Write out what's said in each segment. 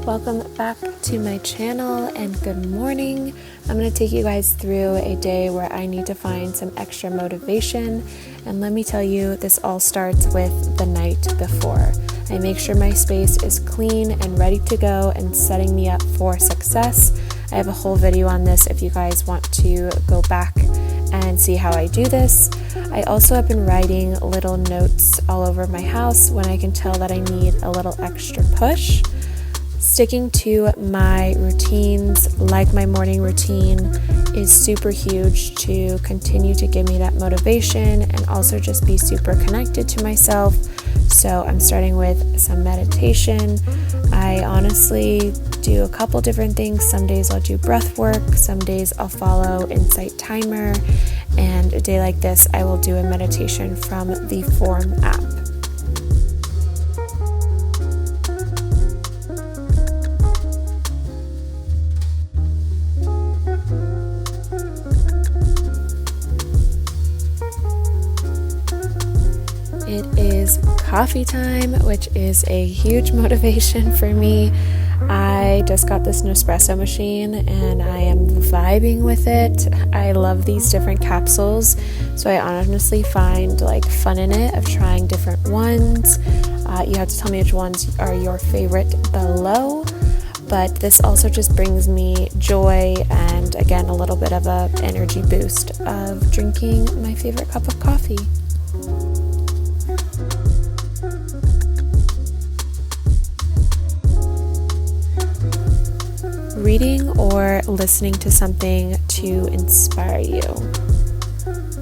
welcome back to my channel and good morning. I'm going to take you guys through a day where I need to find some extra motivation, and let me tell you, this all starts with the night before. I make sure my space is clean and ready to go and setting me up for success. I have a whole video on this if you guys want to go back and see how I do this. I also have been writing little notes all over my house when I can tell that I need a little extra push. Sticking to my routines, like my morning routine, is super huge to continue to give me that motivation and also just be super connected to myself. So I'm starting with some meditation. I honestly do a couple different things. Some days I'll do breath work, some days I'll follow Insight Timer, and a day like this I will do a meditation from the Form app. It is coffee time, which is a huge motivation for me. I just got this Nespresso machine and I am vibing with it. I love these different capsules, so I honestly find fun in it of trying different ones. You have to tell me which ones are your favorite below, but this also just brings me joy and again a little bit of a energy boost of drinking my favorite cup of coffee. Reading or listening to something to inspire you.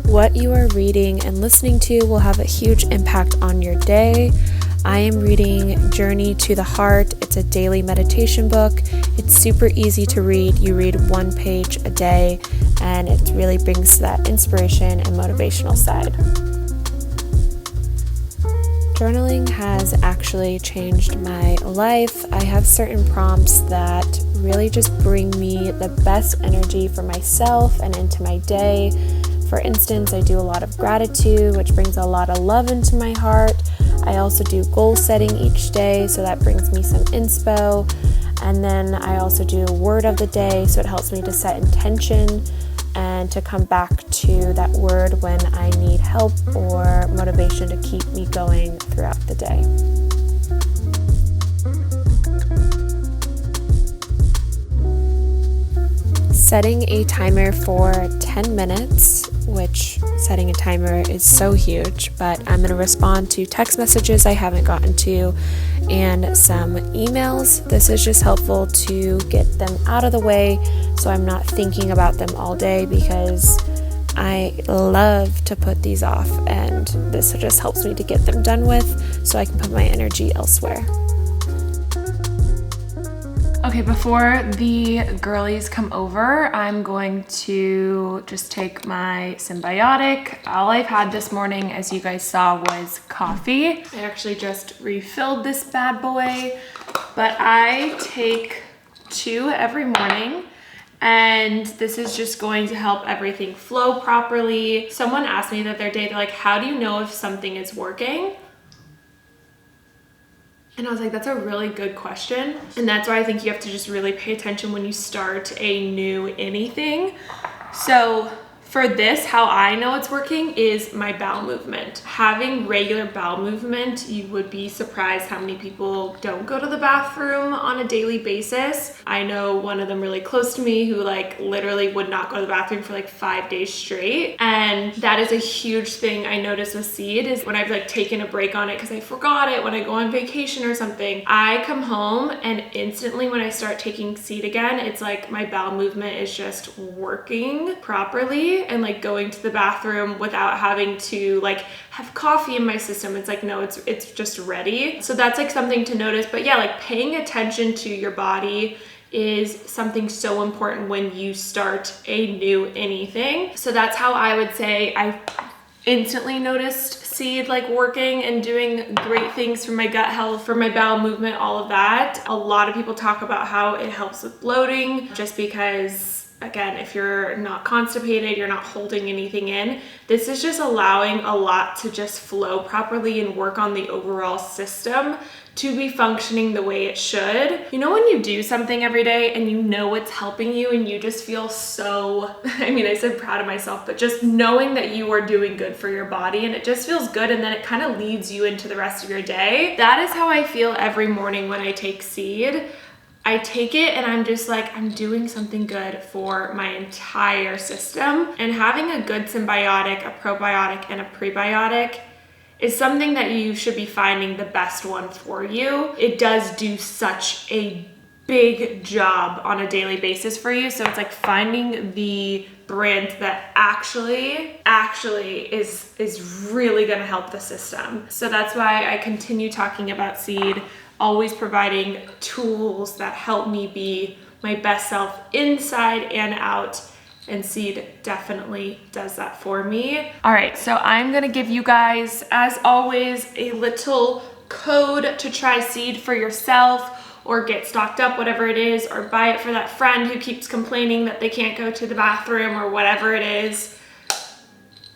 What you are reading and listening to will have a huge impact on your day. I am reading Journey to the Heart. It's a daily meditation book. It's super easy to read. You read one page a day and it really brings that inspiration and motivational side. Journaling has actually changed my life. I have certain prompts that really just bring me the best energy for myself and into my day. For instance, I do a lot of gratitude, which brings a lot of love into my heart. I also do goal setting each day, so that brings me some inspo. And then I also do word of the day, so it helps me to set intention and to come back to that word when I need help or motivation to keep me going throughout the day. Setting a timer for 10 minutes, which setting a timer is so huge, but I'm going to respond to text messages I haven't gotten to and some emails. This is just helpful to get them out of the way so I'm not thinking about them all day, because I love to put these off, and this just helps me to get them done with so I can put my energy elsewhere. Okay, before the girlies come over, I'm going to just take my Symbiotic. All I've had this morning, as you guys saw, was coffee. I actually just refilled this bad boy, but I take 2 every morning. And this is just going to help everything flow properly. Someone asked me the other day, they're like, how do you know if something is working? And I was like, that's a really good question. And that's why I think you have to just really pay attention when you start a new anything. So for this, how I know it's working is my bowel movement. Having regular bowel movement, you would be surprised how many people don't go to the bathroom on a daily basis. I know one of them really close to me who literally would not go to the bathroom for 5 days straight. And that is a huge thing I noticed with Seed, is when I've taken a break on it because I forgot it when I go on vacation or something, I come home and instantly when I start taking Seed again, it's like my bowel movement is just working properly and going to the bathroom without having to have coffee in my system. It's no, it's just ready. So that's something to notice. But yeah, paying attention to your body is something so important when you start a new anything. So that's how I would say I instantly noticed Seed working and doing great things for my gut health, for my bowel movement, all of that. A lot of people talk about how it helps with bloating just because again, if you're not constipated, you're not holding anything in, this is just allowing a lot to just flow properly and work on the overall system to be functioning the way it should. You know, when you do something every day and you know it's helping you and you just feel so, I said proud of myself, but just knowing that you are doing good for your body and it just feels good, and then it kind of leads you into the rest of your day. That is how I feel every morning when I take Seed. I take it and I'm just like, I'm doing something good for my entire system. And having a good symbiotic, a probiotic, and a prebiotic is something that you should be finding the best one for you. It does do such a big job on a daily basis for you. So it's like finding the brand that actually is really gonna help the system. So that's why I continue talking about Seed, always providing tools that help me be my best self inside and out. And Seed definitely does that for me. All right, so I'm gonna give you guys, as always, a little code to try Seed for yourself or get stocked up, whatever it is, or buy it for that friend who keeps complaining that they can't go to the bathroom or whatever it is.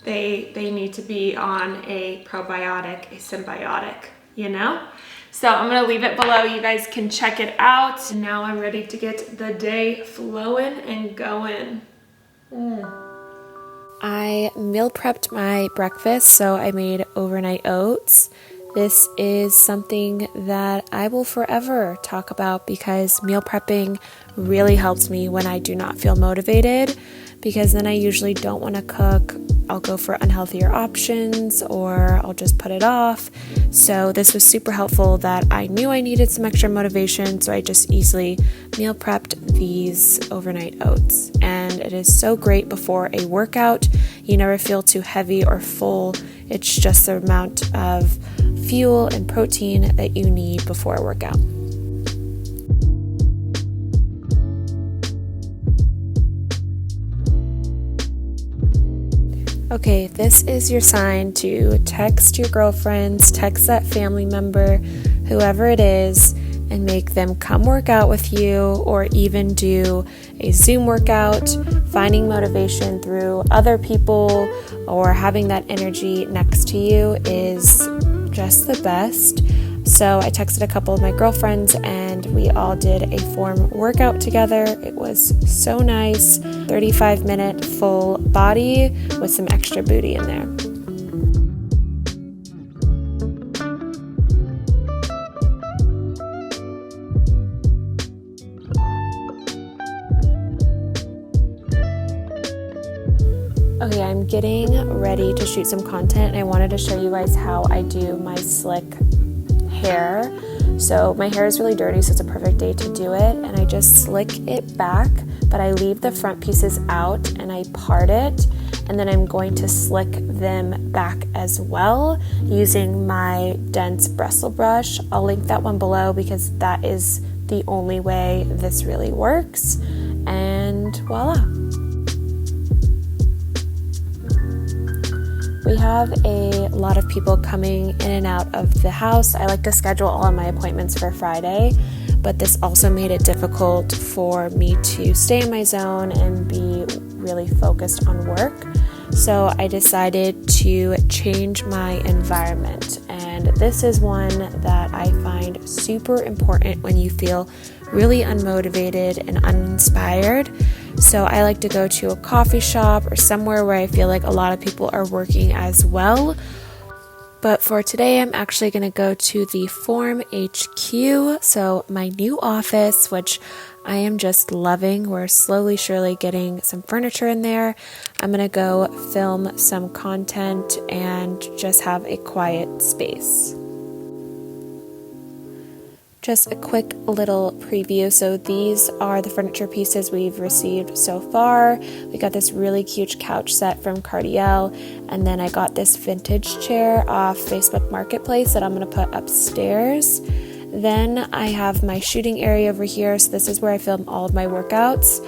They need to be on a probiotic, a symbiotic, you know? So I'm gonna leave it below. You guys can check it out. And now I'm ready to get the day flowing and going. I meal prepped my breakfast, so I made overnight oats. This is something that I will forever talk about because meal prepping really helps me when I do not feel motivated, because then I usually don't want to cook. I'll go for unhealthier options or I'll just put it off. So this was super helpful that I knew I needed some extra motivation, so I just easily meal prepped these overnight oats. And it is so great before a workout. You never feel too heavy or full. It's just the amount of fuel and protein that you need before a workout. Okay, this is your sign to text your girlfriends, text that family member, whoever it is, and make them come work out with you, or even do a Zoom workout. Finding motivation through other people or having that energy next to you is just the best. So I texted a couple of my girlfriends and we all did a form workout together. It was so nice. 35-minute full body with some extra booty in there. Okay, I'm getting ready to shoot some content and I wanted to show you guys how I do my slick hair. So my hair is really dirty, so it's a perfect day to do it, and I just slick it back, but I leave the front pieces out and I part it, and then I'm going to slick them back as well using my dense bristle brush. I'll link that one below because that is the only way this really works, and voila. We have a lot of people coming in and out of the house. I like to schedule all of my appointments for Friday, but this also made it difficult for me to stay in my zone and be really focused on work. So I decided to change my environment, and this is one that I find super important when you feel really unmotivated and uninspired. So I like to go to a coffee shop or somewhere where I feel like a lot of people are working as well. But for today, I'm actually going to go to the Form HQ, so my new office, which I am just loving. We're slowly, surely getting some furniture in there. I'm going to go film some content and just have a quiet space. Just a quick little preview. So these are the furniture pieces we've received so far. We got this really cute couch set from Cardiel, and then I got this vintage chair off Facebook Marketplace that I'm going to put upstairs. Then I have my shooting area over here, so this is where I film all of my workouts.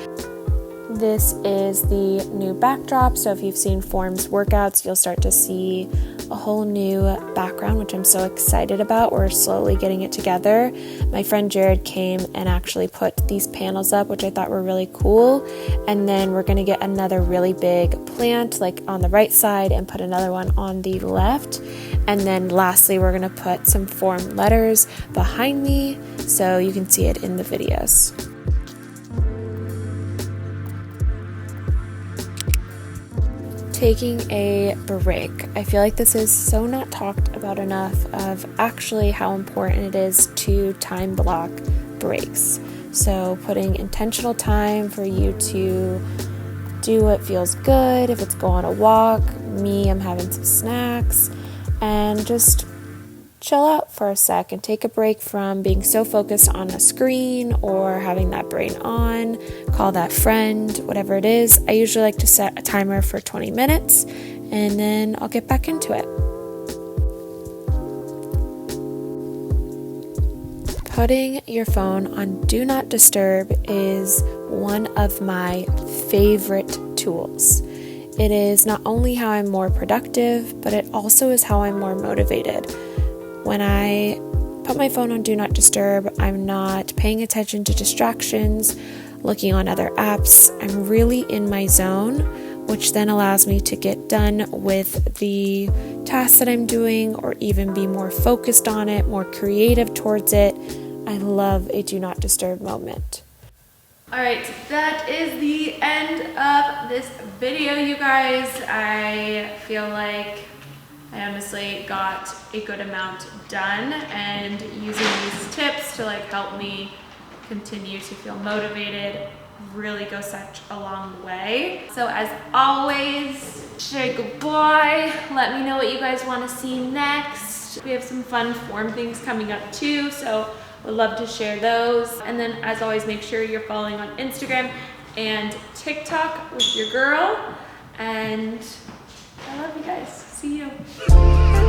This is the new backdrop, so if you've seen Form's workouts, you'll start to see a whole new background, which I'm so excited about. We're slowly getting it together. My friend Jared came and actually put these panels up, which I thought were really cool. And then we're gonna get another really big plant like on the right side and put another one on the left. And then lastly, we're gonna put some form letters behind me so you can see it in the videos. Taking a break. I feel like this is so not talked about enough of actually how important it is to time block breaks. So putting intentional time for you to do what feels good. If it's go on a walk, me, I'm having some snacks, and just chill out for a sec and take a break from being so focused on a screen or having that brain on, call that friend, whatever it is. I usually like to set a timer for 20 minutes and then I'll get back into it. Putting your phone on Do Not Disturb is one of my favorite tools. It is not only how I'm more productive, but it also is how I'm more motivated. When I put my phone on Do Not Disturb, I'm not paying attention to distractions, looking on other apps. I'm really in my zone, which then allows me to get done with the tasks that I'm doing or even be more focused on it, more creative towards it. I love a Do Not Disturb moment. All right, that is the end of this video, you guys. I feel like I honestly got a good amount done, and using these tips to like help me continue to feel motivated really goes such a long way. So as always, say goodbye. Let me know what you guys want to see next. We have some fun form things coming up too, so would love to share those. And then as always, make sure you're following on Instagram and TikTok with your girl. And I love you guys. See you.